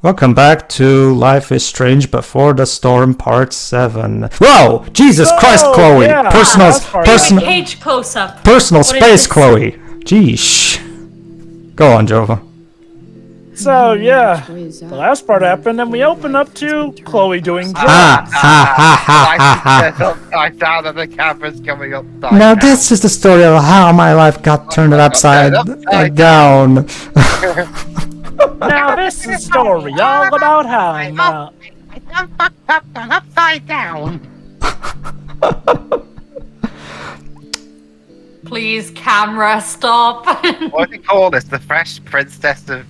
Welcome back to Life is Strange Before the Storm Part 7. Whoa! Jesus Christ, Chloe! Yeah, personal page close up. Personal space, Chloe! Jeesh. Go on, Jova. So, yeah, the last part happened, and we open up to Chloe doing drugs. I found that the camera's coming upside Now down. this is the story of how my life got turned upside down. Now this is a story all about how I'm I'm fucked up and upside down. Please, camera, stop. What do you call this? The Fresh Princess of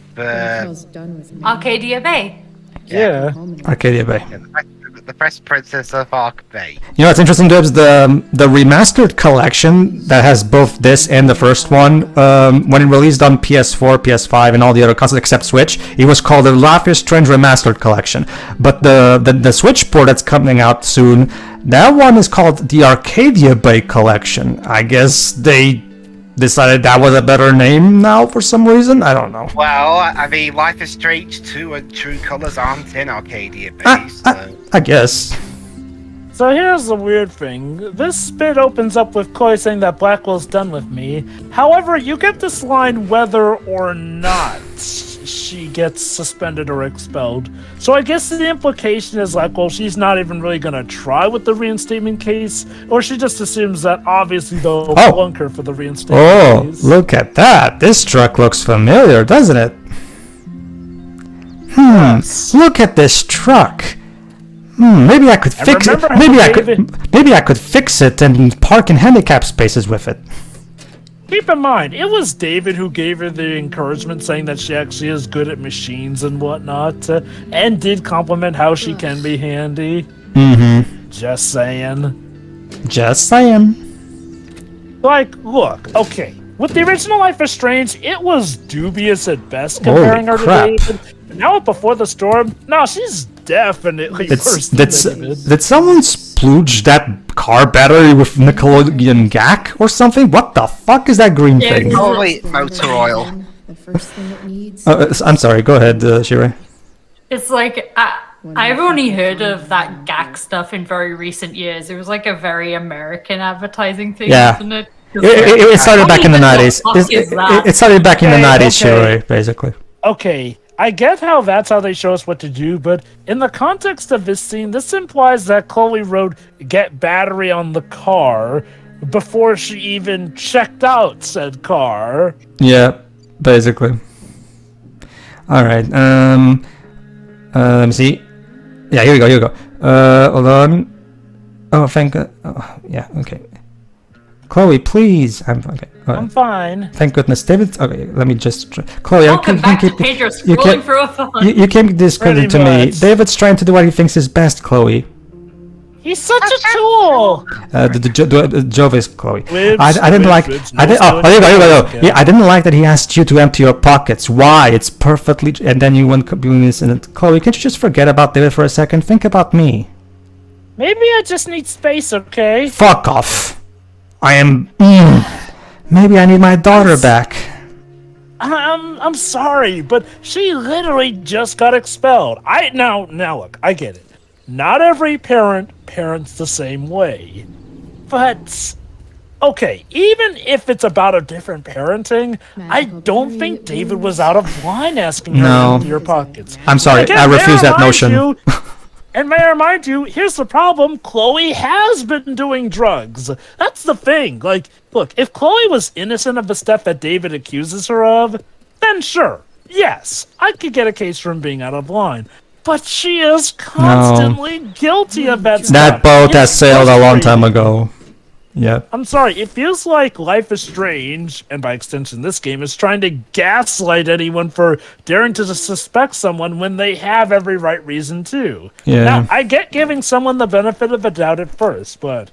Arcadia Bay. Yeah. Arcadia Bay. The Fresh Princess of Ark Bay. You know what's interesting, Dubs? The remastered collection that has both this and the first one, when it released on PS4, PS5, and all the other consoles except Switch, it was called the Life is Strange Remastered Collection. But the Switch port that's coming out soon, that one is called the Arcadia Bay Collection. I guess they decided that was a better name now for some reason. I don't know. Well, I mean, Life is Strange 2 and True Colors aren't in Arcadia Bay, so... I guess. So here's the weird thing. This bit opens up with Chloe saying that Blackwell's done with me. However, you get this line whether or not she gets suspended or expelled. So I guess the implication is like, well, she's not even really going to try with the reinstatement case, or she just assumes that obviously they'll plunk her for the reinstatement case. Look at that. This truck looks familiar, doesn't it? Yes. Look at this truck. Maybe I could fix it. Maybe I could fix it and park in handicap spaces with it. Keep in mind, it was David who gave her the encouragement, saying that she actually is good at machines and whatnot, and did compliment how she can be handy. Just saying. Just saying. Like, look, okay. With the original Life is Strange, it was dubious at best comparing her to David. Now with Before the Storm, no, she's definitely worse than David. Did someone splooge that car battery with Nickelodeon gack or something? What the fuck is that green thing? Probably motor oil. The first thing it needs. I'm sorry, go ahead, Shirei. It's like, I've only heard of that gack stuff in very recent years. It was like a very American advertising thing, isn't it? It started back in the 90s. It started back in the 90s, Shirei, basically. Okay, I get how that's how they show us what to do, but in the context of this scene, this implies that Chloe wrote "get battery on the car" before she even checked out said car. Yeah, basically. Alright, let me see. Yeah, here we go, hold on. Oh, thank God. Oh, yeah, okay. Chloe, please. I'm okay. I'm fine. Thank goodness, David. Okay, let me just. Chloe, Welcome back to Pedro, scrolling through a phone. You can't discredit to me. David's trying to do what he thinks is best, Chloe. He's such a tool. The Jove is Chloe. I didn't like. I didn't like that he asked you to empty your pockets. Why? It's perfectly. And then you went doing this. And Chloe, can't you just forget about David for a second? Think about me. Maybe I just need space, okay? Fuck off. I am. Maybe I need my daughter back. I'm sorry, but she literally just got expelled. Now look, I get it. Not every parent parents the same way, but okay, even if it's about a different parenting, I don't think David was out of line asking her to empty your pockets. I'm sorry, I refuse that notion. And may I remind you, here's the problem, Chloe has been doing drugs. That's the thing. Like, look, if Chloe was innocent of the stuff that David accuses her of, then sure, yes, I could get a case for him being out of line. But she is constantly guilty of that stuff. That boat has sailed a long time ago. Yeah. I'm sorry, it feels like Life is Strange, and by extension this game, is trying to gaslight anyone for daring to suspect someone when they have every right reason to. Yeah. Now, I get giving someone the benefit of the doubt at first, but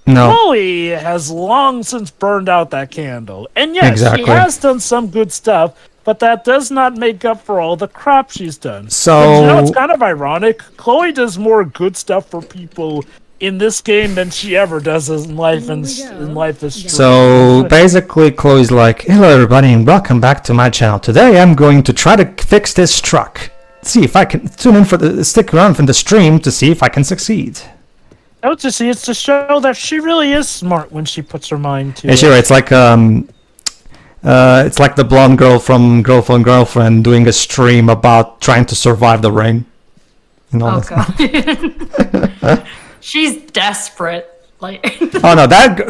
no. Chloe has long since burned out that candle. And yes, she has done some good stuff, but that does not make up for all the crap she's done. So, and, you know, it's kind of ironic. Chloe does more good stuff for people in this game than she ever does in Life is Strange. So basically Chloe's like, hello everybody and welcome back to my channel. Today I'm going to try to fix this truck. see if I can stick around for the stream to see if I can succeed. Oh, to see, it's to show that she really is smart when she puts her mind to Yeah, it. sure. It's like the blonde girl from Girlfriend doing a stream about trying to survive the rain. You know, Oh god. She's desperate. Like. Oh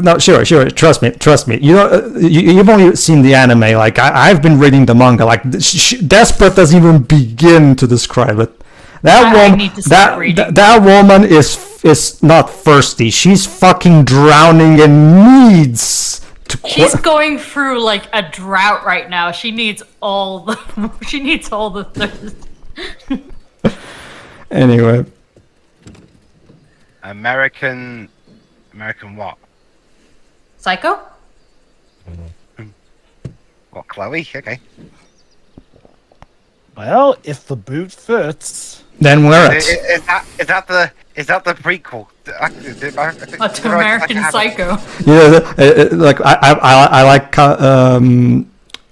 no, sure. Trust me. You know, you've only seen the anime. Like I've been reading the manga. Like desperate doesn't even begin to describe it. That woman is not thirsty. She's fucking drowning and needs to. She's going through like a drought right now. She needs all the thirst. Anyway. American what? Psycho? What, Chloe? Okay. Well, if the boot fits, then wear it. Is that the prequel? To American Psycho. Yeah, like I like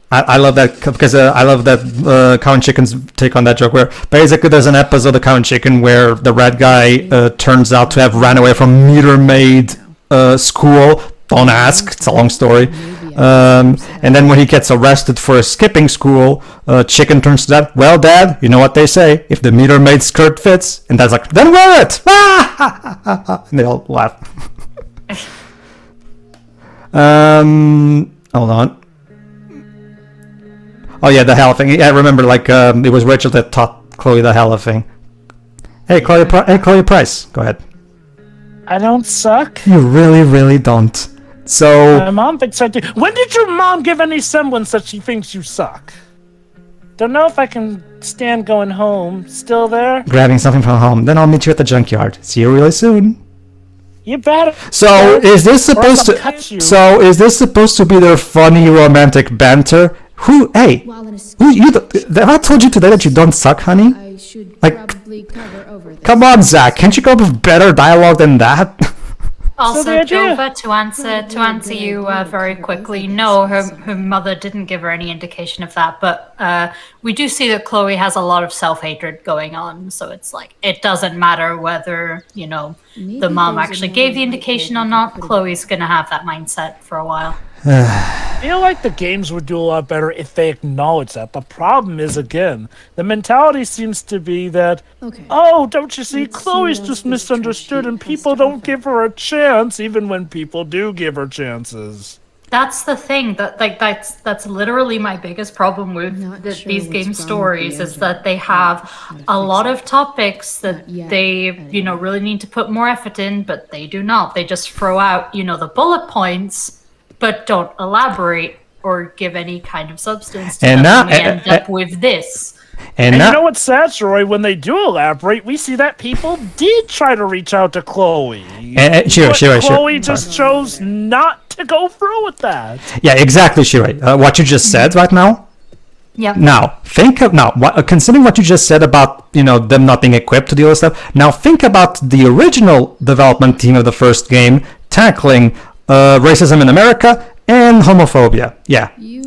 I love that because I love that Cow and Chicken's take on that joke, where basically there's an episode of Cow and Chicken where the red guy turns out to have ran away from meter maid school. Don't ask, it's a long story. And then when he gets arrested for skipping school, Chicken turns to Dad, well, Dad, you know what they say, if the meter maid skirt fits, and Dad's like, then wear it! And they all laugh. Hold on. Oh yeah, the hell thing. Yeah, I remember, like, it was Rachel that taught Chloe the hell thing. Hey, Chloe Price, go ahead. I don't suck. You really, really don't. So... My mom thinks I do. When did your mom give any semblance that she thinks you suck? Don't know if I can stand going home. Still there? Grabbing something from home. Then I'll meet you at the junkyard. See you really soon. You better. So, is this supposed to... So, is this supposed to be their funny romantic banter? Hey, I told you today that you don't suck, honey. I should like, probably cover over this. Come on, Zach. Can't you come up with better dialogue than that? Also, Jova, to answer you very quickly, no, her mother didn't give her any indication of that, but we do see that Chloe has a lot of self-hatred going on, so it's like, it doesn't matter whether, you know, the mom actually gave the indication or not, Chloe's gonna have that mindset for a while. I feel like the games would do a lot better if they acknowledge that. The problem is, again, the mentality seems to be that, oh, don't you see, Chloe's just misunderstood and people don't give her a chance, even when people do give her chances. That's the thing, that's literally my biggest problem with these game stories, is that they have a lot of topics that they, you know, really need to put more effort in, but they do not. They just throw out, you know, the bullet points, but don't elaborate or give any kind of substance to them. And we end up with this. And you know what's sad, Troy? When they do elaborate, we see that people did try to reach out to Chloe. Sure. Chloe just chose not to go through with that. Yeah, exactly, Shirei. What you just said right now. Yeah. Now, considering what you just said about, you know, them not being equipped to deal with stuff. Now, think about the original development team of the first game tackling racism in America and homophobia. Yeah. You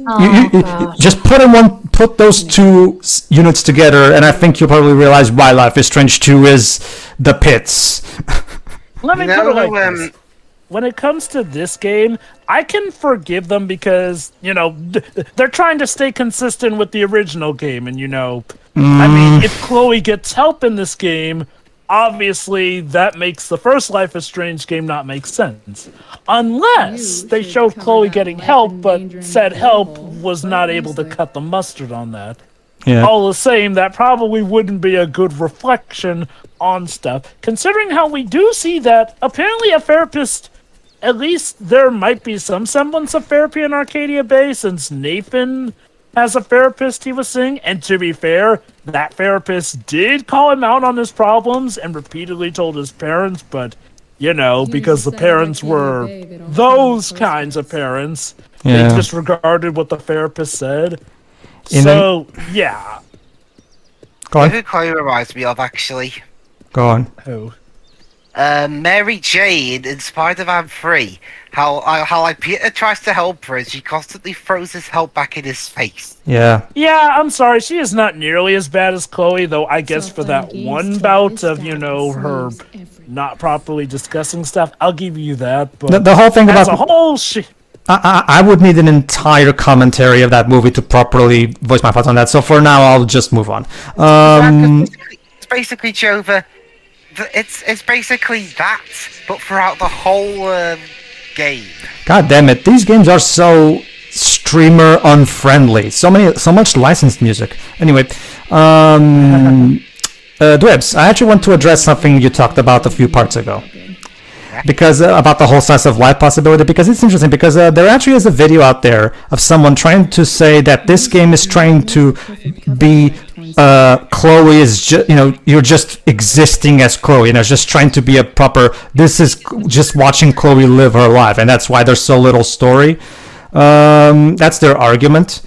just put those two units together, and I think you'll probably realize why Life is Strange 2 is the pits. Let me put it like this. When it comes to this game, I can forgive them because, you know, they're trying to stay consistent with the original game, and, you know, I mean, if Chloe gets help in this game, obviously that makes the first Life is Strange game not make sense. Unless they showed Chloe getting help, but said help was not able to cut the mustard on that. Yeah. All the same, that probably wouldn't be a good reflection on stuff. Considering how we do see that apparently a therapist, at least there might be some semblance of therapy in Arcadia Bay, since Nathan has a therapist he was seeing, and to be fair, that therapist did call him out on his problems and repeatedly told his parents, but, you know, because the parents were those kinds of parents, they disregarded what the therapist said. So, yeah. Go on. Who Chloe reminds me of, actually? Go on. Who? Mary Jane in Spider-Man 3. how like Peter tries to help her, and she constantly throws his help back in his face. Yeah. Yeah, I'm sorry. She is not nearly as bad as Chloe, though. I guess for that one bout of her not properly discussing stuff, I'll give you that. But The whole thing as about a whole, she. I would need an entire commentary of that movie to properly voice my thoughts on that. So for now, I'll just move on. It's basically Jova. It's basically that, but throughout the whole game. God damn it! These games are so streamer unfriendly. So much licensed music. Anyway, Dwebs, I actually want to address something you talked about a few parts ago. Because about the whole slice of life possibility, because it's interesting, because there actually is a video out there of someone trying to say that this game is trying to be Chloe is just, you're just existing as Chloe, it's just trying to be a proper, this is just watching Chloe live her life, and that's why there's so little story. That's their argument.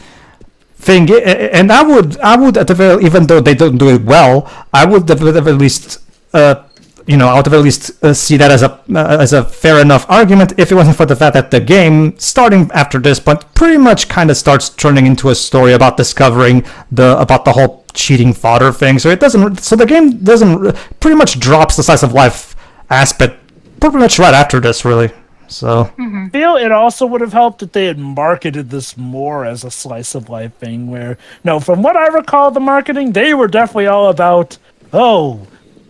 And I would at the very, even though they don't do it well, I would at the very least I would at least see that as a fair enough argument if it wasn't for the fact that the game, starting after this point, pretty much kind of starts turning into a story about discovering about the whole cheating father thing. So the game doesn't pretty much drops the slice of life aspect pretty much right after this, really. So I feel it also would have helped if they had marketed this more as a slice of life thing. Where from what I recall, the marketing, they were definitely all about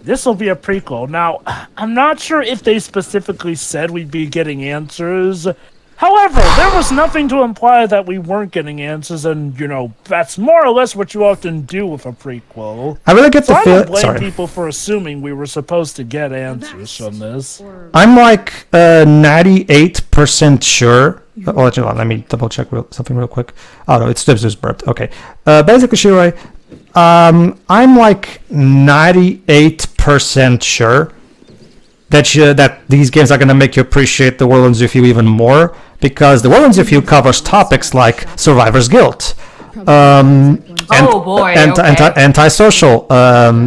this will be a prequel. Now, I'm not sure if they specifically said we'd be getting answers. However, there was nothing to imply that we weren't getting answers, and, that's more or less what you often do with a prequel. I really get the I feeling... don't blame people for assuming we were supposed to get answers from this. I'm like 98% sure... let me double check something real quick. Oh, no, it's Dibs who's burped. Okay. Basically, Shiroi... I'm like 98% sure that these games are going to make you appreciate the Warlords of You even more, because the Warlords of You covers topics like survivor's guilt, antisocial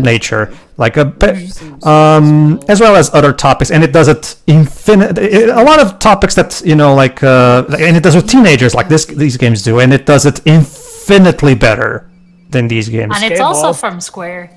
nature, like as well as other topics, and it does it a lot of topics that and it does with teenagers like these games do, and it does it infinitely better than these games. And it's also from Square.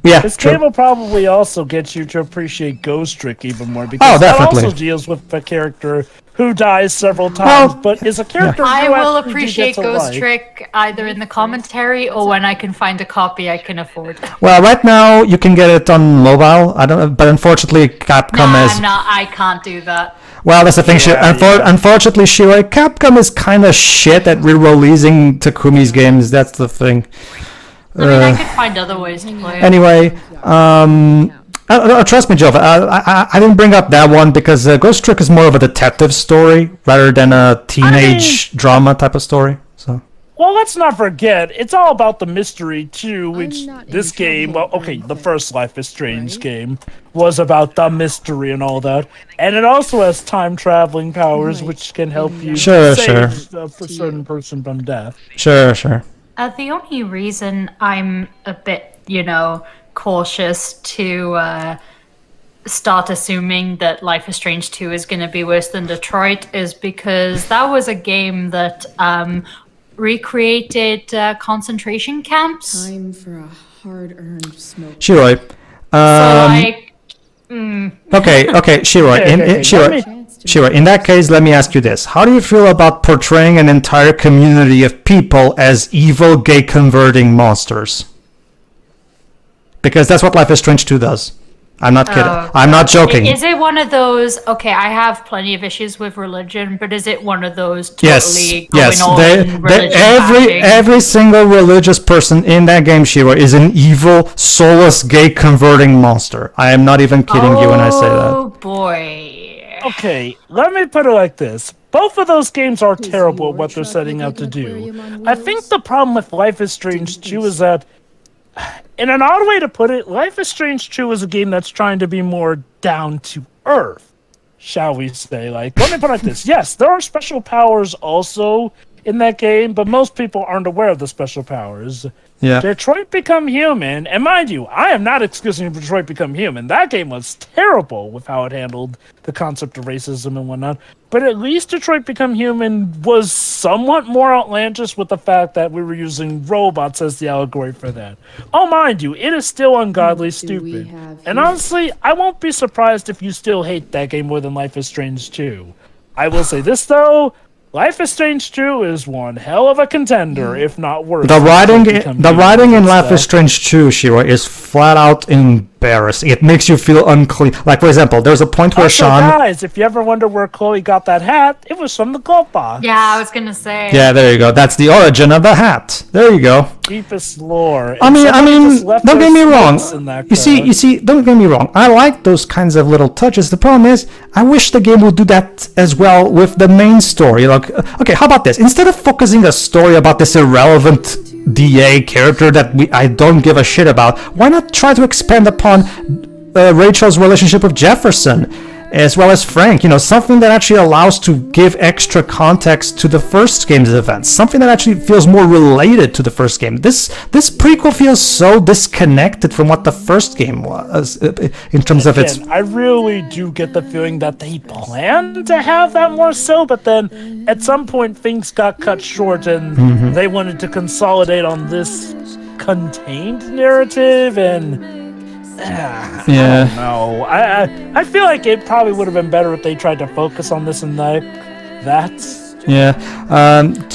Yeah, this true. game will probably also get you to appreciate Ghost Trick even more, because that also deals with a character who dies several times, but is a character I will appreciate Ghost Trick either in the commentary or when I can find a copy I can afford. Well, right now you can get it on mobile. But unfortunately, Capcom I can't do that. Well, that's the thing. Unfortunately, Shiroi, Capcom is kind of shit at re-releasing Takumi's games. That's the thing. I could find other ways to play it. Anyway, trust me, Jova, I didn't bring up that one because Ghost Trick is more of a detective story rather than a teenage drama type of story. So. Well, let's not forget, it's all about the mystery, too, which this game, the first Life is Strange game was about the mystery and all that. And it also has time-traveling powers, which can help you save a certain person from death. Sure. The only reason I'm a bit, cautious to start assuming that Life is Strange 2 is going to be worse than Detroit is because that was a game that recreated concentration camps. Time for a hard-earned smoke. Shiroi. Okay, Shiroi. Shiroi, in that case, let me ask you this. How do you feel about portraying an entire community of people as evil, gay-converting monsters? Because that's what Life is Strange 2 does. I'm not kidding. I'm not joking. Is it one of those, I have plenty of issues with religion, but is it one of those totally every single religious person in that game, Shiro, is an evil, soulless, gay-converting monster. I am not even kidding you when I say that. Oh, boy. Okay, let me put it like this. Both of those games are terrible at what they're setting out to do. I think the problem with Life is Strange 2 is that, in an odd way to put it, Life is Strange 2 is a game that's trying to be more down to earth, shall we say. Let me put it like this. Yes, there are special powers also in that game, but most people aren't aware of the special powers. Yeah. Detroit Become Human, and mind you, I am not excusing Detroit Become Human. That game was terrible with how it handled the concept of racism and whatnot. But at least Detroit Become Human was somewhat more outlandish with the fact that we were using robots as the allegory for that. Oh, mind you, it is still ungodly stupid. And honestly, I won't be surprised if you still hate that game more than Life is Strange 2. I will say this, though. Life is Strange 2 is one hell of a contender, if not worse. The writing in Life is Strange 2, Shiro, is flat out embarrassing. It makes you feel unclean. Like, for example, there's a point where Sean... guys, if you ever wonder where Chloe got that hat, it was from the glove box. Yeah, I was gonna say. Yeah, there you go. That's the origin of the hat. There you go. Deepest lore. I mean, don't get me wrong. You see, don't get me wrong. I like those kinds of little touches. The problem is, I wish the game would do that as well with the main story. Like, okay, how about this? Instead of focusing a story about this irrelevant DA character that I don't give a shit about, why not try to expand upon Rachel's relationship with Jefferson, as well as Frank? You know, something that actually allows to give extra context to the first game's events, something that actually feels more related to the first game. This prequel feels so disconnected from what the first game was in terms of its... I really do get the feeling that they planned to have that more so, but then at some point things got cut short and they wanted to consolidate on this contained narrative, and I don't know. I feel like it probably would have been better if they tried to focus on this and that. Yeah.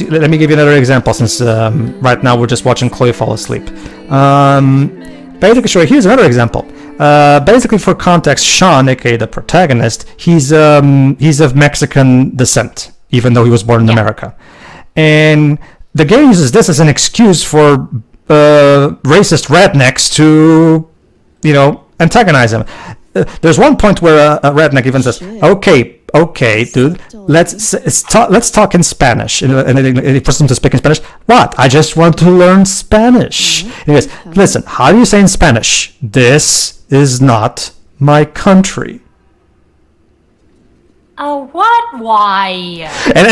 Let me give you another example, since right now we're just watching Chloe fall asleep. Basically, sure, here's another example. Basically, for context, Sean, aka the protagonist, he's of Mexican descent, even though he was born in America. And the game uses this as an excuse for racist rednecks to, you know, antagonize him. There's one point where a redneck even says, "Okay, dude, let's talk in Spanish," and he forces him to speak in Spanish. What? I just want to learn Spanish. And he goes, "Listen, how do you say in Spanish? This is not my country." Oh, what? Why? And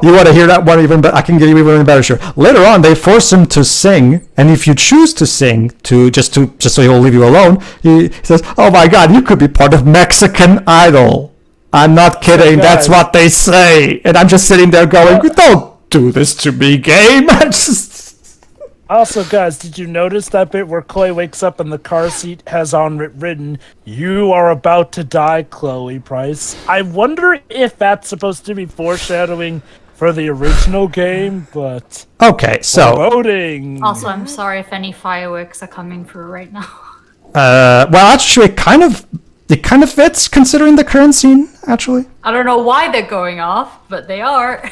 you want to hear that one even better? I can give you even better. Sure. Later on, they force him to sing, and if you choose to sing, just so he'll leave you alone, he says, "Oh my God, you could be part of Mexican Idol." I'm not kidding. So that's what they say, and I'm just sitting there going, "Don't do this to me, game." Also, guys, did you notice that bit where Chloe wakes up and the car seat has on it written, "You are about to die, Chloe Price"? I wonder if that's supposed to be foreshadowing for the original game, but... Okay, so... Voting! Also, I'm sorry if any fireworks are coming through right now. Well, actually, it kind of fits, considering the current scene, actually. I don't know why they're going off, but they are.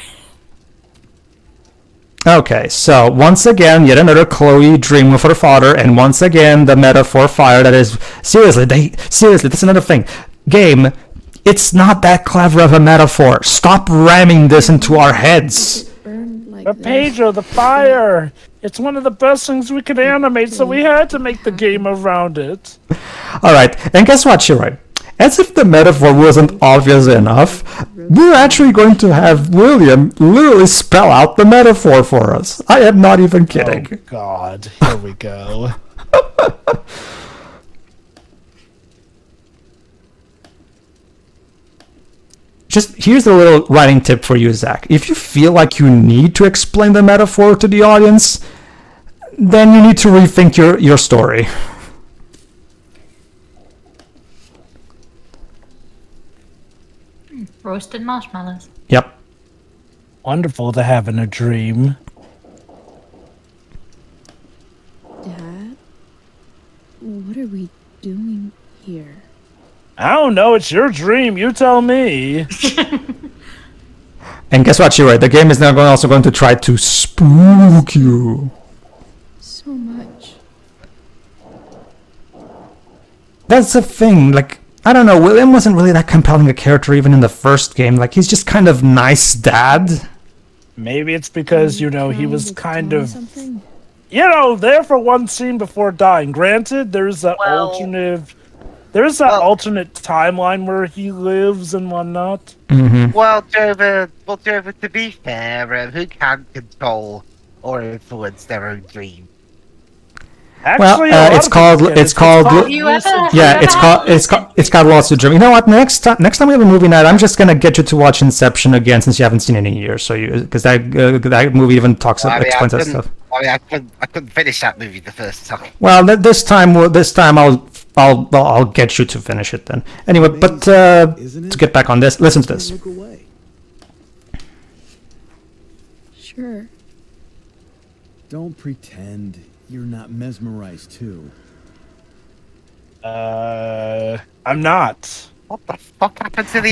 Okay, so once again, yet another Chloe dream with her father, and once again, the metaphor fire that is... Seriously, that's another thing. Game, it's not that clever of a metaphor. Stop ramming this into our heads. But Pedro, the fire! It's one of the best things we could animate, so we had to make the game around it. Alright, and guess what, Shirai? As if the metaphor wasn't obvious enough, we're actually going to have William literally spell out the metaphor for us. I am not even kidding. Oh God, here we go. Just here's a little writing tip for you, Zach. If you feel like you need to explain the metaphor to the audience, then you need to rethink your story. Roasted marshmallows. Yep. Wonderful to have in a dream. Dad? What are we doing here? I don't know, it's your dream, you tell me. And guess what, Shirai? The game is now also going to try to spook you. So much. That's the thing, like... I don't know, William wasn't really that compelling a character even in the first game. Like, he's just kind of nice dad. Maybe it's because, you know, he was kind of, you know, there for one scene before dying. Granted, there's that alternate There's that alternate timeline where he lives and whatnot. Well, Jover, to be fair, who can control or influence their own dream? Actually, it's called Have you ever? it's got lots to dream. You know what? Next time we have a movie night, I'm just gonna get you to watch Inception again since you haven't seen it in years. So because that movie even talks explains that stuff. I couldn't finish that movie the first time. Well, this time I'll get you to finish it then. Anyway, but to get back on this, listen to this. Sure. Don't pretend you're not mesmerized too. I'm not. What the fuck happened to the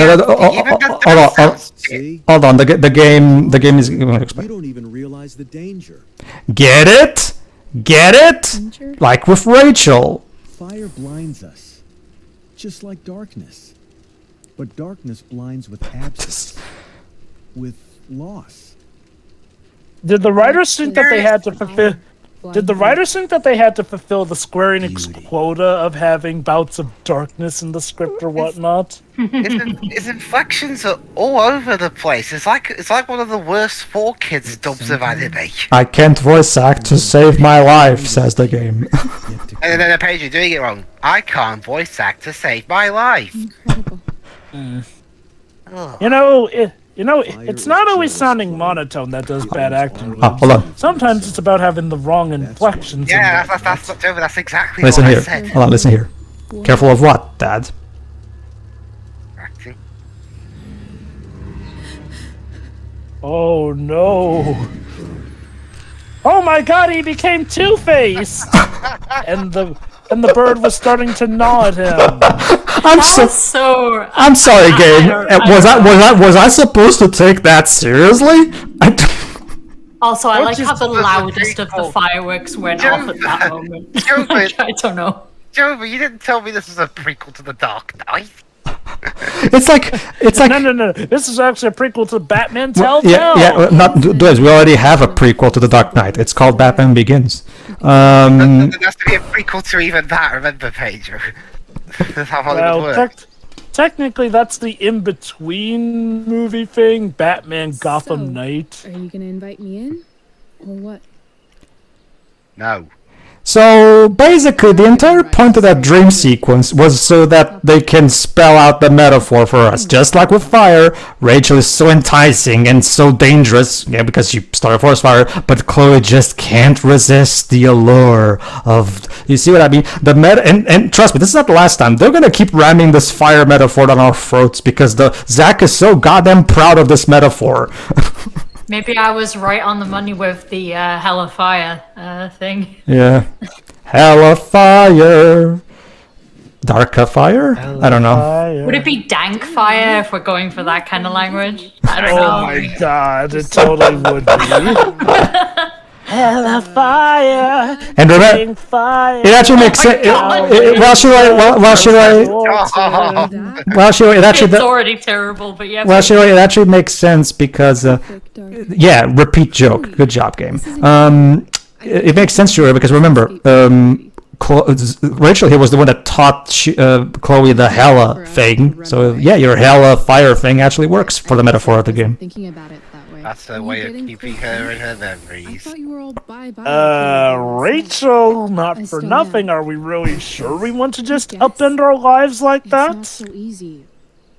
Hold on. The game is. You don't even realize the danger. Get it? Danger? Like with Rachel. Fire blinds us, just like darkness. But darkness blinds with absence, with loss. Did the writers think that they had to fulfill? Did the writers think that they had to fulfill the Square Enix quota of having bouts of darkness in the script or whatnot? His inflections are all over the place. It's like one of the worst 4Kids dubs of anime. I can't voice act to save my life, says the game. And then Pedro, you're doing it wrong. I can't voice act to save my life. Incredible. It's not always sounding monotone that does bad acting. Hold on. Sometimes it's about having the wrong inflections. Yeah, that's exactly Listen what here. I said. Hold on, listen here. Careful of what, Dad? Acting. Oh no! Oh my God! He became Two-Faced, and the bird was starting to gnaw at him. I'm sorry, game. Was I supposed to take that seriously? Also, I like how the loudest of the fireworks went off at that moment. I don't know. Jover, you didn't tell me this was a prequel to The Dark Knight. It's like No. This is actually a prequel to Batman Telltale. We already have a prequel to The Dark Knight. It's called Batman Begins. There has to be a prequel to even that. Remember, Pedro. That's how Hollywood works. Technically, that's the in-between movie thing. Batman Gotham Knight. Are you gonna invite me in, or what? No. So basically, the entire point of that dream sequence was so that they can spell out the metaphor for us. Just like with fire, Rachel is so enticing and so dangerous, because she started a forest fire, but Chloe just can't resist the allure of. You see what I mean? And trust me, this is not the last time. They're gonna keep ramming this fire metaphor down our throats because Zach is so goddamn proud of this metaphor. Maybe I was right on the money with the Hell of Fire thing. Yeah. Hell of Fire. Dark of Fire? I don't know. Would it be Dank Fire if we're going for that kind of language? I don't know. Oh my God, it totally would be. Hell of Fire. And remember, fire. it actually makes sense. It's already terrible, but yeah. It actually makes sense because, repeat joke. Good job, game. It makes sense, sure, because remember, Rachel here was the one that taught Chloe the Hella thing. So yeah, your Hella Fire thing actually works for the metaphor of the game. Thinking about it that way. That's a way of keeping her in her memories. Rachel, not for nothing. Are we really sure we want to just upend our lives like that? It's not so easy.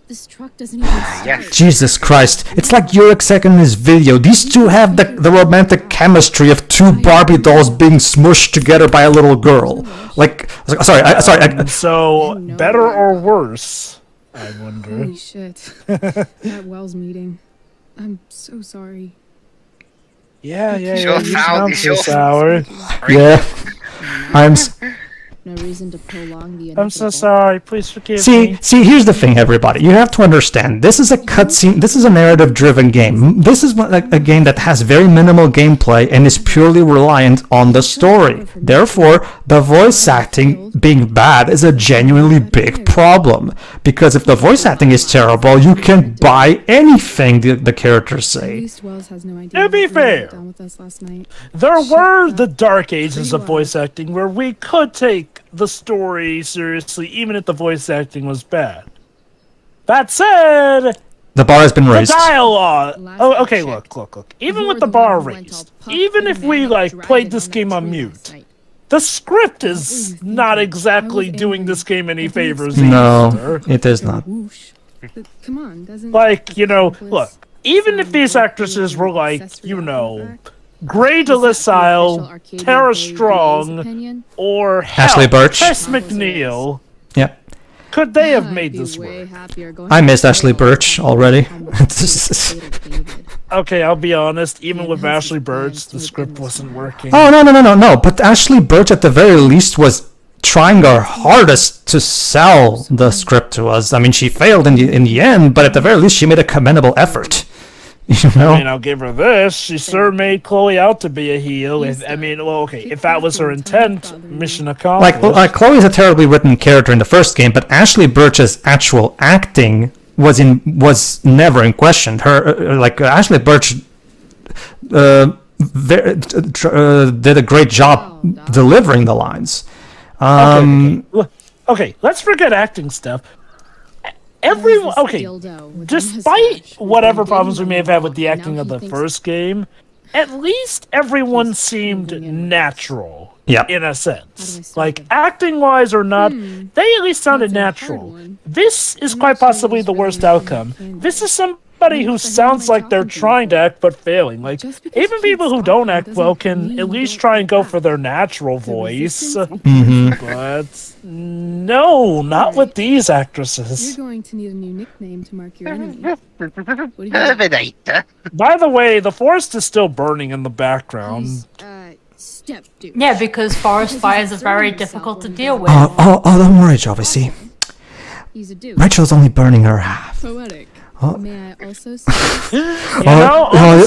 This truck doesn't even start. Jesus Christ. It's like Yurik said in this video. These two have the romantic chemistry of two Barbie dolls being smushed together by a little girl. So, better or worse? I wonder. Holy shit. That Wells meeting. I'm so sorry. Yeah. You sound so sour. Yeah. No reason to prolong the I'm so sorry. Please forgive me. See, here's the thing, everybody. You have to understand. This is a cutscene. This is a narrative-driven game. This is a game that has very minimal gameplay and is purely reliant on the story. Therefore, the voice acting being bad is a genuinely big problem. Because if the voice acting is terrible, you can buy anything the characters say. To be fair, there were the dark ages of voice acting where we could take took the story seriously, even if the voice acting was bad. That said, The bar has been the raised. dialogue. Oh, okay. Look. Even with the bar raised, even if we played this game on mute, the script is not exactly doing this game any favors. No, either. it is not. Come on, doesn't Look. Even if these actresses were Grey DeLaSalle, Tara Strong, or Ashley Birch. Tess McNeil, Yep. could they have made this work? I missed Ashley Birch already. Okay, I'll be honest. Even with Ashley Birch, the script wasn't working. Oh, no. But Ashley Birch, at the very least, was trying her hardest to sell the script to us. I mean, she failed in the end, but at the very least, she made a commendable effort. You know? I mean, I'll give her this. She sure made Chloe out to be a heel. If that was her intent, mission accomplished. Like Chloe's a terribly written character in the first game, but Ashley Birch's actual acting was never in question. Her Ashley Birch did a great job delivering the lines. Okay, let's forget acting stuff. Despite whatever problems we may have had with the acting of the first game, at least everyone seemed natural. Yeah. In a sense. Like, acting-wise or not, they at least sounded natural. This is quite possibly the worst outcome. This is somebody who sounds like they're trying to act but failing. Like, even people who don't act well can at least try and go for their natural voice. But no, not with these actresses. You're going to need a new nickname to mark your enemy. Terminator. By the way, the forest is still burning in the background. Step dude. Yeah, because forest fires are very difficult to deal with. Don't worry, Jovi. See, He's a dude. Rachel's only burning her half. Poetic. Oh. May I also say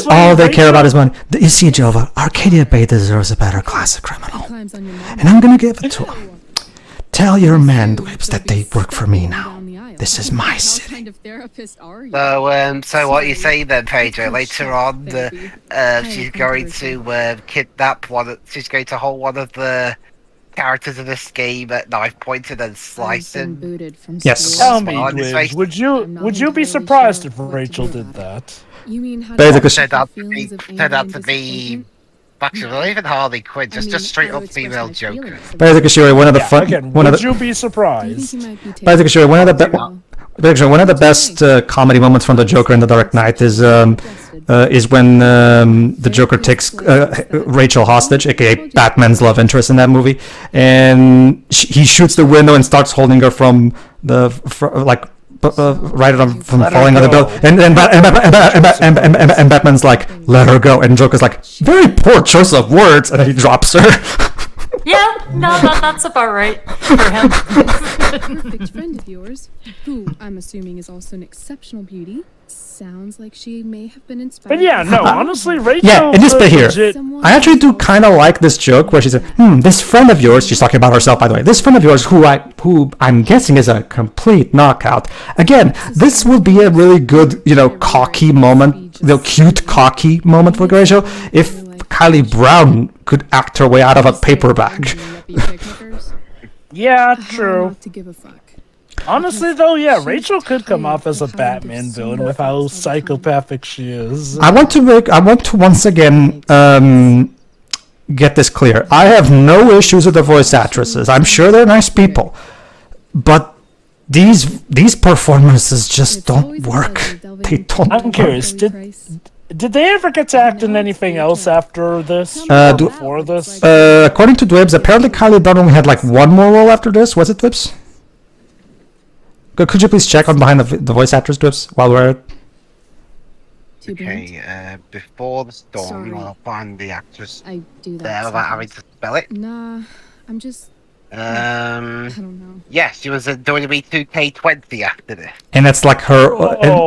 All they care about is money. You see, Jova, Arcadia Bay deserves a better class of criminal, climbs on your mom? and I'm gonna give it to him. Tell your mandwibs that they work for me now. This is my What city. kind of therapist are you? So what you say then, Pedro? Later on, she's going to kidnap she's going to hold one of the characters in this game at knife point and then slice him. Yes. Tell me, Dwiz, would you be surprised if Rachel did that? You mean how Basically, Turned out to be actually not even Harley Quinn, just straight up female Joker. Basically, Shuri, one of the Would you be surprised? Basically, Shuri, one of the best comedy moments from the Joker in The Dark Knight is when the Joker takes Rachel hostage, aka Batman's love interest in that movie, and he shoots the window and starts holding her from right from falling on the building, and Batman's like, let her go, and Joker's like, very poor choice of words, and then he drops her. Yeah, no, that's about right for him. perfect friend of yours, who I'm assuming is also an exceptional beauty. Sounds like she may have been inspired. But yeah, no, honestly, Rachel. Yeah, in this bit here, legit... I actually do kind of like this joke where she said, this friend of yours, she's talking about herself, by the way, this friend of yours who I'm guessing is a complete knockout. Again, this would be a really good, cocky moment, cute cocky moment for Rachel if Kylie Brown could act her way out of a paper bag. Yeah, true. To give a fuck. Honestly, though, yeah, Rachel could come off as a Batman villain with how psychopathic she is. I want to once again get this clear. I have no issues with the voice actresses. I'm sure they're nice people, but these performances just don't work. They don't. I'm curious. Did they ever get to act in anything else after this? Or before this? According to Dwibs, apparently Kylie Brown only had one more role after this. Was it Dwibs? Could you please check on behind the voice actors, Dwibs, while we're at it? Okay, before the storm, I'll find the actress I do that there without having to spell it. Nah, I'm just... I don't know. Yes, she was in WWE 2K20 after this. And that's her,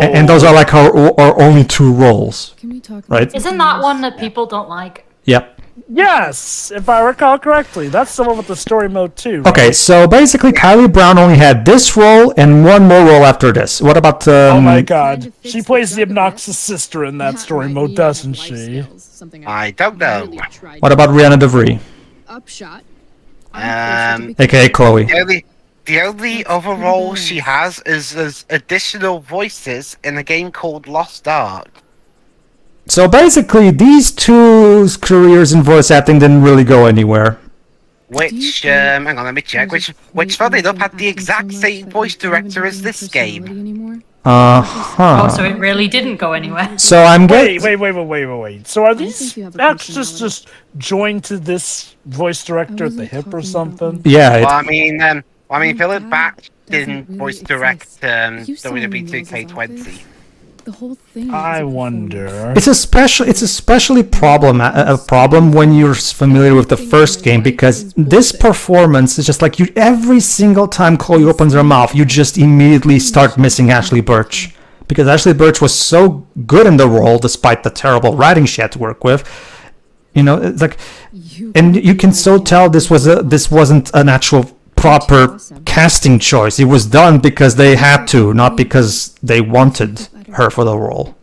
and those are her only two roles. Can we talk right? Isn't that one that people don't like? Yep. Yes, if I recall correctly. That's the one with the story mode too. Right? Okay, so basically Kylie Brown only had this role and one more role after this. What about... oh my god. She plays the obnoxious sister in that story mode, doesn't she? I don't know. What about Rihanna DeVries? Upshot. AKA Chloe. The only other role she has is as additional voices in a game called Lost Ark. So basically, these two's careers in voice acting didn't really go anywhere. Which, hang on, let me check. Which funny enough, had the exact same voice director as this game. Oh, so it really didn't go anywhere. So I'm getting. Wait. So are these actors just joined to this voice director at the hip or something? Yeah. Well, I mean, Philip Batch didn't voice direct WWE 2K20. The whole thing. I wonder. It's especially a problem when you're familiar with the first game, because this performance is just like you. Every single time Chloe opens her mouth, you just immediately start missing Ashley Birch, because Ashley Birch was so good in the role despite the terrible writing she had to work with. You know, it's like, and you can so tell this wasn't an actual proper casting choice. It was done because they had to, not because they wanted her for the role.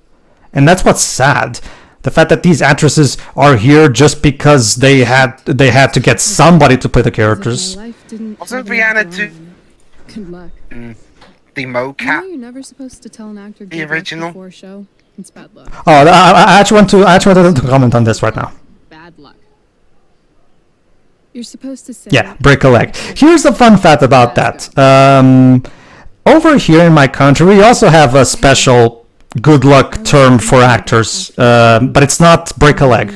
And that's what's sad. The fact that these actresses are here just because they had to get somebody to play the characters. Wasn't Rihanna too? Good luck. The mocap. You're never supposed to tell an actor the original before show. It's bad luck. Oh, I actually want to comment on this right now. Bad luck. You're supposed to say. Yeah, break a leg. Here's the fun fact about that. Over here in my country, we also have a special good luck term for actors, but it's not break a leg.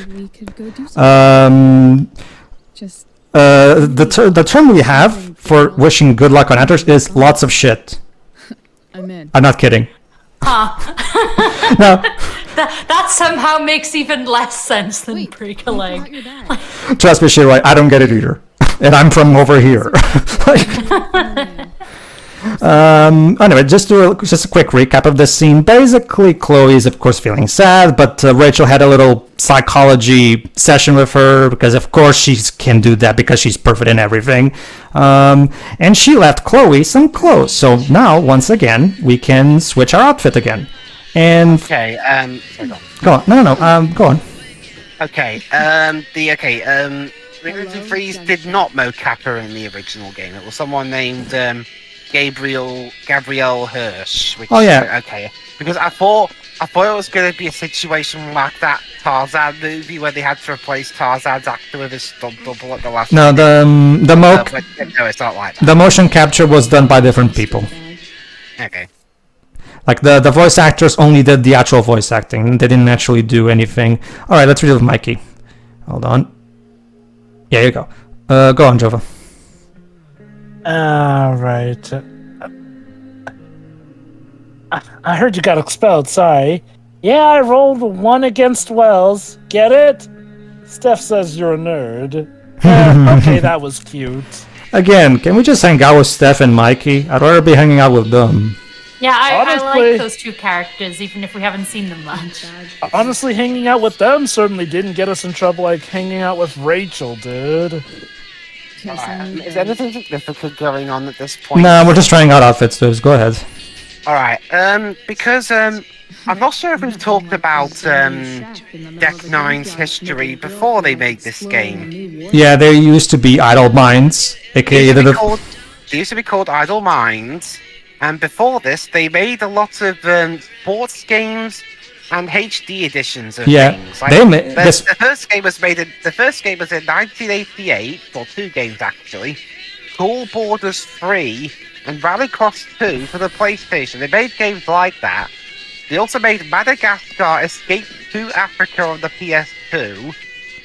The term we have for wishing good luck on actors is lots of shit. I'm not kidding. No. That somehow makes even less sense than break a leg. Trust me, Shiroi, I don't get it either. And I'm from over here. Anyway, just a quick recap of this scene. Basically, Chloe is of course feeling sad, but Rachel had a little psychology session with her, because of course she can do that because she's perfect in everything. And she left Chloe some clothes. So now, once again, we can switch our outfit again. And okay, sorry, go on. No, go on. Okay, Regiment Freeze did not mocap her in the original game. It was someone named Gabrielle Hirsch. Which, oh yeah. Okay, because I thought it was going to be a situation like that Tarzan movie where they had to replace Tarzan's actor with his stunt double at the last. No, no, it's not like that. The motion capture was done by different people. Okay. Like the voice actors only did the actual voice acting. They didn't actually do anything. All right, let's read with Mikey. Hold on. Yeah, you go. Go on, Jova. Alright. I heard you got expelled, sorry. Yeah, I rolled 1 against Wells. Get it? Steph says you're a nerd. Okay, that was cute. Again, can we just hang out with Steph and Mikey? I'd rather be hanging out with them. Yeah, I like those two characters, even if we haven't seen them much. Honestly, hanging out with them certainly didn't get us in trouble like hanging out with Rachel did. Is anything significant going on at this point? No, we're just trying out outfits, dudes. Go ahead. Alright, because I'm not sure if we've talked about Deck 9's history before they made this game. Yeah, there used to be Idle Minds, aka they used to be called Idle Minds. And before this, they made a lot of sports games and HD editions of things. Like, the first game was made in 1988, or 2 games actually. Cool Borders 3 and Rallycross 2 for the PlayStation. They made games like that. They also made Madagascar Escape to Africa on the PS2.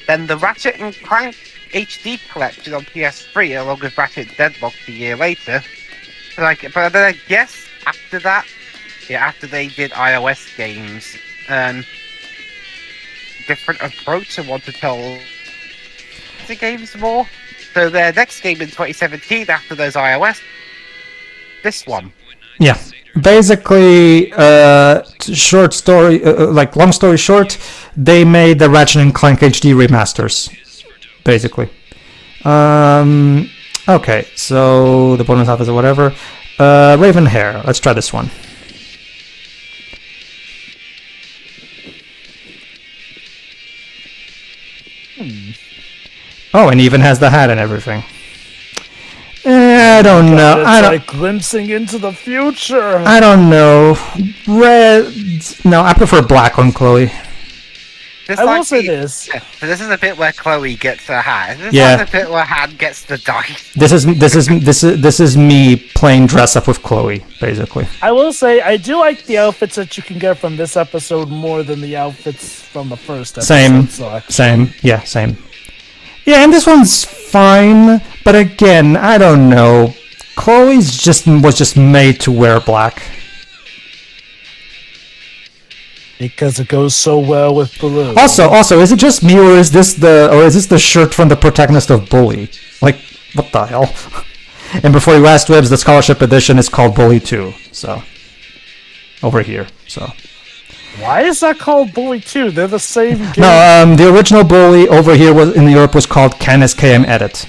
Then the Ratchet and Clank HD collection on PS3, along with Ratchet and Deadlock a year later. But then I guess after that, after they did iOS games, different approach and want to tell the games more. So their next game in 2017 after those iOS, this one. Yeah, basically, short story, long story short, they made the Ratchet and Clank HD remasters, basically. Okay, so the bonus office or whatever. Raven hair. Let's try this one. Oh, and even has the hat and everything. don't know. It's I don't. like glimpsing into the future. I don't know. Red. No, I prefer black on Chloe. I will say this. So this is a bit where Chloe gets her hat. This is Yeah. like the bit where Han gets the dice. This is me playing dress up with Chloe, basically. I will say I do like the outfits that you can get from this episode more than the outfits from the first episode. Same. So Same. Yeah, same. Yeah, and this one's fine, but again, I don't know. Chloe's was just made to wear black. because it goes so well with blue. Also, is it just me, or is this the shirt from the protagonist of Bully? Like, what the hell? And before you asked, Wibbs, the scholarship edition is called Bully 2. So, over here. So. Why is that called Bully 2? They're the same game. No, the original Bully over here in Europe was called Canis KM Edit.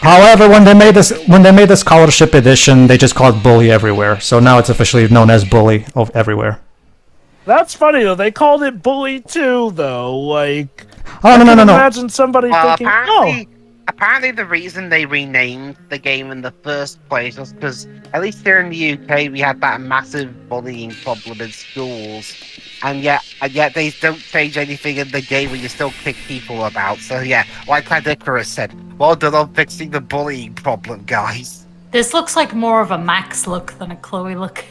However, when they made the scholarship edition, they just called it Bully everywhere. So now it's officially known as Bully everywhere. That's funny though. They called it Bully 2 though. Like, oh no. Imagine somebody thinking, Apparently the reason they renamed the game in the first place was because, at least here in the UK, we had that massive bullying problem in schools, and yet they don't change anything in the game where you still kick people about. So yeah, like Icarus said, well done on fixing the bullying problem, guys. This looks like more of a Max look than a Chloe look.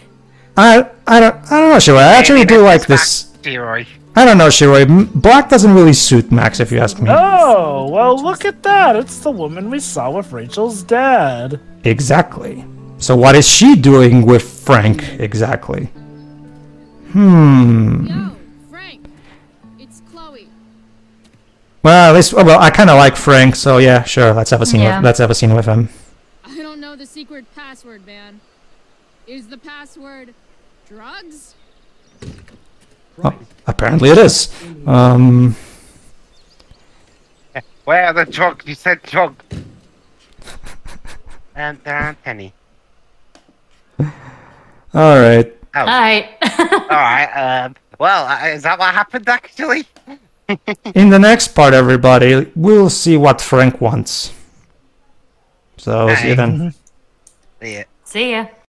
I don't know, Shiroi. I actually do like this. Shiroi. I don't know, Shiroi. Black doesn't really suit Max, if you ask me. oh, well, look at that. It's the woman we saw with Rachel's dad. Exactly. So what is she doing with Frank, exactly? Yo, Frank. It's Chloe. Well, at least, well, I kind of like Frank, so yeah, sure. Let's have a scene. Yeah. Let's have a scene with him. I don't know the secret password, man. Is the password drugs? Oh, apparently it is. Where are the drugs? You said drugs. And there aren't any. All right. Oh. Alright. Alright, well, is that what happened, actually? In the next part, everybody, we'll see what Frank wants. So, see you then. Yeah. See ya.